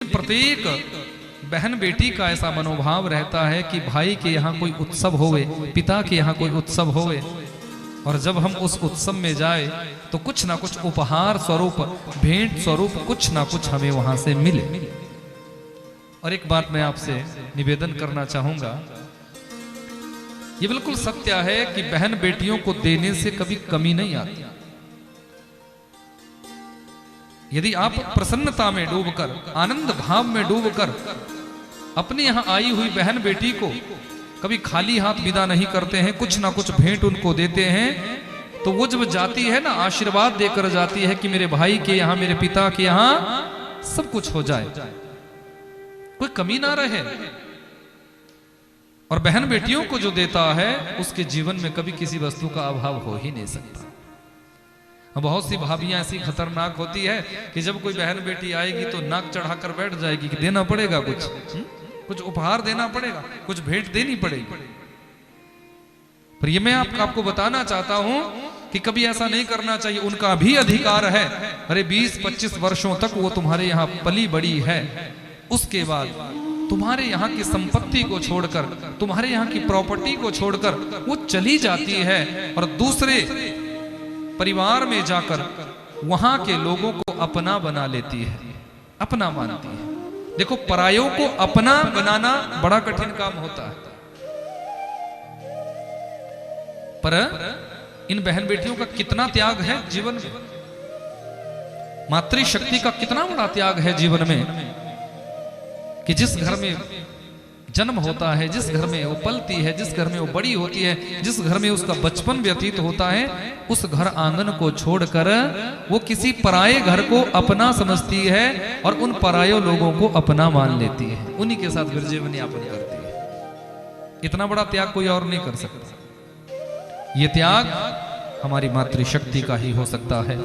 प्रत्येक बहन बेटी का ऐसा मनोभाव रहता है कि भाई के यहाँ कोई उत्सव होवे, पिता के यहाँ कोई उत्सव होवे, और जब हम उस उत्सव में जाए तो कुछ ना कुछ उपहार स्वरूप, भेंट स्वरूप कुछ ना कुछ हमें वहां से मिले। और एक बात मैं आपसे निवेदन करना चाहूंगा, ये बिल्कुल सत्य है कि बहन बेटियों को देने से कभी कमी नहीं आती। यदि आप प्रसन्नता में डूबकर, आनंद भाव में डूबकर अपने यहां आई हुई बहन बेटी को कभी खाली हाथ विदा नहीं करते हैं, कुछ ना कुछ भेंट उनको देते हैं, तो वो जब जाती है ना, आशीर्वाद देकर जाती है कि मेरे भाई के यहां, मेरे पिता के यहां सब कुछ हो जाए, कोई कमी ना रहे। और बहन बेटियों को जो देता है उसके जीवन में कभी किसी वस्तु का अभाव हो ही नहीं सकता। बहुत सी भाभियां ऐसी खतरनाक होती है कि जब कोई बहन बेटी आएगी तो नाक चढ़ाकर बैठ जाएगी कि देना पड़ेगा कुछ उपहार देना पड़ेगा, कुछ भेंट देनी पड़ेगी। पर ये मैं आपको बताना चाहता हूं कि कभी ऐसा नहीं करना चाहिए। उनका भी अधिकार है। अरे 20-25 वर्षों तक वो तुम्हारे यहाँ पली बड़ी है, उसके बाद तुम्हारे यहाँ की संपत्ति को छोड़कर, तुम्हारे यहाँ की प्रॉपर्टी को छोड़कर वो चली जाती है और दूसरे परिवार में जाकर वहां के लोगों को अपना बना लेती है, अपना मानती है। देखो, परायों को अपना बनाना बड़ा कठिन काम होता है, पर इन बहन बेटियों का कितना त्याग है जीवन में, मातृशक्ति का कितना बड़ा त्याग है जीवन में, कि जिस घर में जन्म होता है, जिस घर में वो पलती है, जिस घर में वो बड़ी होती है, जिस घर में उसका बचपन व्यतीत होता है, उस घर आंगन को छोड़कर वो किसी पराये घर को अपना समझती है और उन पराये लोगों को अपना मान लेती है, उन्हीं के साथ फिर जीवन यापन करती है। इतना बड़ा त्याग कोई और नहीं कर सकता। ये त्याग हमारी मातृशक्ति का ही हो सकता है।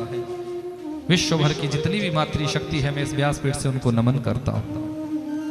विश्व भर की जितनी भी मातृशक्ति है, मैं इस व्यासपीठ से उनको नमन करता हूं।